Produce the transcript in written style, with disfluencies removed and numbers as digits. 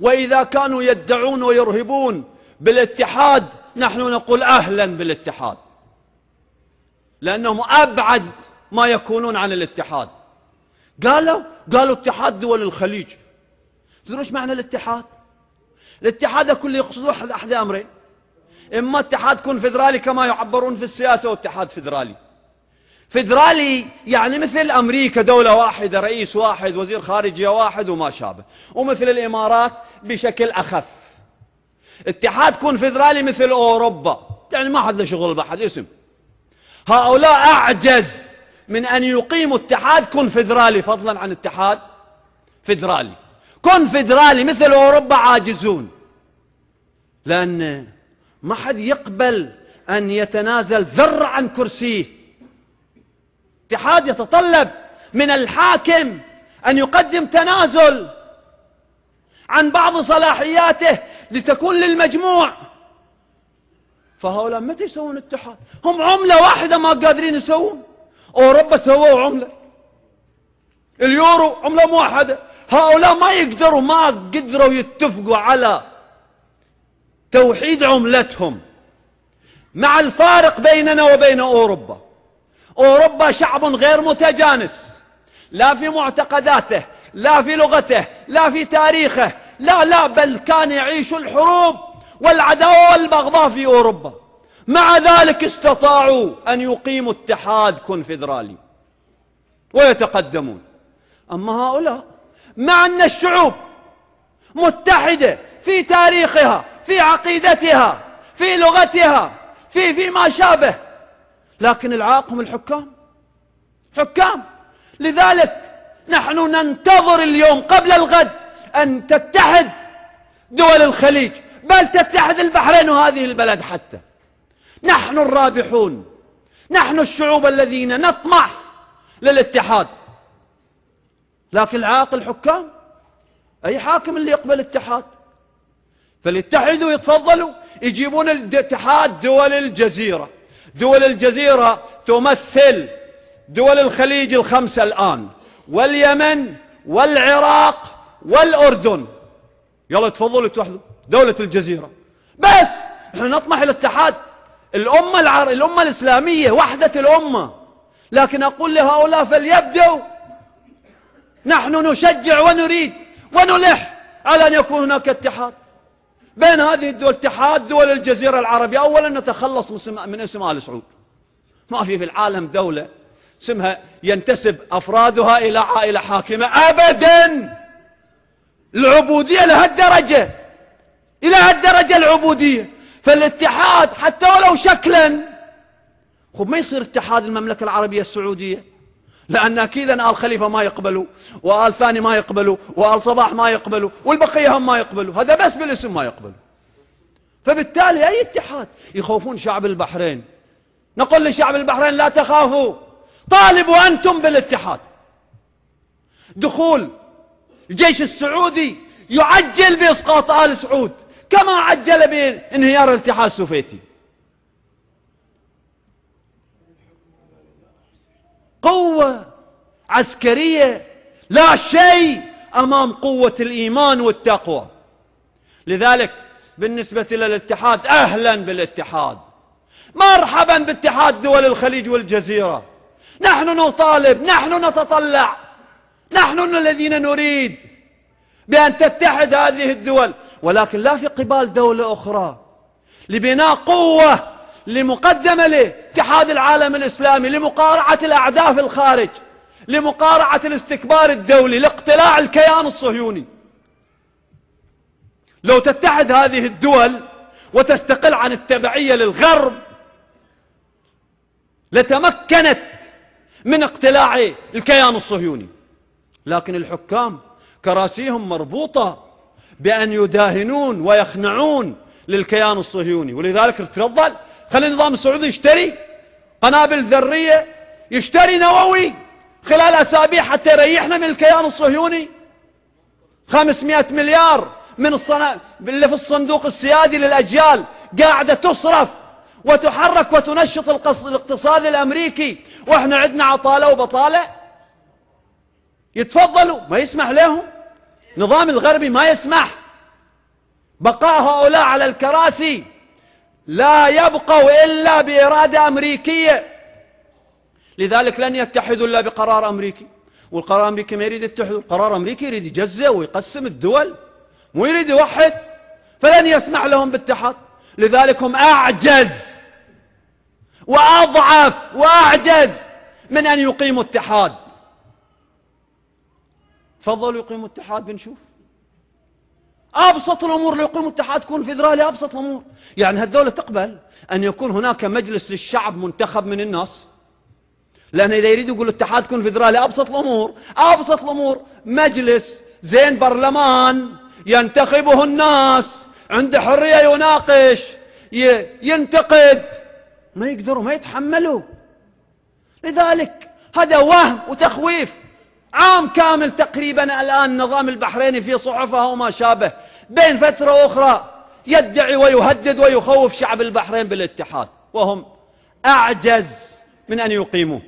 وإذا كانوا يدعون ويرهبون بالاتحاد نحن نقول أهلا بالاتحاد، لأنهم أبعد ما يكونون عن الاتحاد. قالوا اتحاد دول الخليج. تدرون ايش معنى الاتحاد؟ الاتحاد كل يقصدوا أحد أمرين: إما اتحاد كونفدرالي كما يعبرون في السياسة، واتحاد فدرالي. فدرالي يعني مثل أمريكا، دولة واحدة، رئيس واحد، وزير خارجية واحد وما شابه، ومثل الإمارات بشكل أخف. اتحاد كونفدرالي مثل أوروبا، يعني ما حد له شغل بحد، اسم. هؤلاء أعجز من أن يقيموا اتحاد كونفدرالي فضلا عن اتحاد فدرالي. كونفدرالي مثل أوروبا عاجزون، لأن ما حد يقبل أن يتنازل ذرة عن كرسيه. اتحاد يتطلب من الحاكم أن يقدم تنازل عن بعض صلاحياته لتكون للمجموع. فهؤلاء متى يسوون اتحاد؟ هم عملة واحدة ما قادرين يسوون. أوروبا سووا عملة، اليورو عملة موحدة. هؤلاء ما قدروا يتفقوا على توحيد عملتهم، مع الفارق بيننا وبين أوروبا. أوروبا شعب غير متجانس، لا في معتقداته، لا في لغته، لا في تاريخه، لا بل كان يعيش الحروب والعداوة والبغضاء في أوروبا. مع ذلك استطاعوا أن يقيموا اتحاد كونفدرالي ويتقدمون. أما هؤلاء مع أن الشعوب متحدة في تاريخها، في عقيدتها، في لغتها، في ما شابه، لكن العاقهم الحكام. لذلك نحن ننتظر اليوم قبل الغد أن تتحد دول الخليج، بل تتحد البحرين وهذه البلد حتى. نحن الرابحون، نحن الشعوب الذين نطمح للاتحاد، لكن العاق الحكام. أي حاكم اللي يقبل الاتحاد؟ فليتحدوا، يتفضلوا يجيبون الاتحاد دول الجزيرة. دول الجزيرة تمثل دول الخليج الخمسة الآن، واليمن والعراق والأردن. يلا تفضلوا توحدوا دولة الجزيرة. بس احنا نطمح إلى اتحاد الأمة الإسلامية، وحدة الأمة. لكن أقول لهؤلاء فليبدوا. نحن نشجع ونريد ونلح على أن يكون هناك اتحاد بين هذه الدول، اتحاد دول الجزيرة العربية. أولا نتخلص من اسم آل سعود. ما في العالم دولة اسمها ينتسب أفرادها إلى عائلة حاكمة أبدا. العبودية لهالدرجة، إلى هالدرجة العبودية. فالاتحاد حتى ولو شكلا، ما يصير اتحاد المملكة العربية السعودية، لأن أكيد آل خليفة ما يقبلوا، وآل ثاني ما يقبلوا، وآل صباح ما يقبلوا، والبقية هم ما يقبلوا. هذا بس بالاسم ما يقبلوا. فبالتالي أي اتحاد؟ يخوفون شعب البحرين. نقول لشعب البحرين لا تخافوا، طالبوا أنتم بالاتحاد. دخول الجيش السعودي يعجل بإسقاط آل سعود كما عجل بانهيار الاتحاد السوفيتي. قوة عسكرية لا شيء أمام قوة الإيمان والتقوى. لذلك بالنسبة للاتحاد، أهلا بالاتحاد، مرحبا باتحاد دول الخليج والجزيرة. نحن نطالب، نحن نتطلع، نحن الذين نريد بأن تتحد هذه الدول، ولكن لا في قبال دولة أخرى، لبناء قوة لمقدمة لاتحاد العالم الإسلامي، لمقارعة الأعداء في الخارج، لمقارعة الاستكبار الدولي، لاقتلاع الكيان الصهيوني. لو تتحد هذه الدول وتستقل عن التبعية للغرب لتمكنت من اقتلاع الكيان الصهيوني. لكن الحكام كراسيهم مربوطة بأن يداهنون ويخنعون للكيان الصهيوني. ولذلك تفضل خلي النظام السعودي يشتري قنابل ذرية، يشتري نووي خلال أسابيع حتى يريحنا من الكيان الصهيوني. 500 مليار من اللي في الصندوق السيادي للأجيال قاعدة تصرف وتحرك وتنشط الاقتصاد الأمريكي، وإحنا عندنا عطالة وبطالة. يتفضلوا، ما يسمح لهم، نظام الغربي ما يسمح بقاء هؤلاء على الكراسي لا يبقوا إلا بإرادة أمريكية، لذلك لن يتحدوا إلا بقرار أمريكي، والقرار الأمريكي ما يريد يتحدوا، القرار الأمريكي يريد يجزء ويقسم الدول، مو يريد يوحد، فلن يسمح لهم باتحاد. لذلك هم أعجز وأضعف وأعجز من أن يقيموا اتحاد. تفضلوا يقيموا اتحاد بنشوف. أبسط الأمور ليقيموا اتحاد تكون فيدرالي، أبسط الأمور. يعني هالدولة تقبل أن يكون هناك مجلس للشعب منتخب من الناس، لأن إذا يريد يقول اتحاد يكون فيدرالي أبسط الأمور، أبسط الأمور مجلس زين برلمان ينتخبه الناس، عنده حرية يناقش ينتقد، ما يقدروا ما يتحملوا. لذلك هذا وهم وتخويف. عام كامل تقريبا الآن النظام البحريني في صحفه وما شابه بين فترة أخرى يدعي ويهدد ويخوف شعب البحرين بالاتحاد، وهم أعجز من أن يقيموه.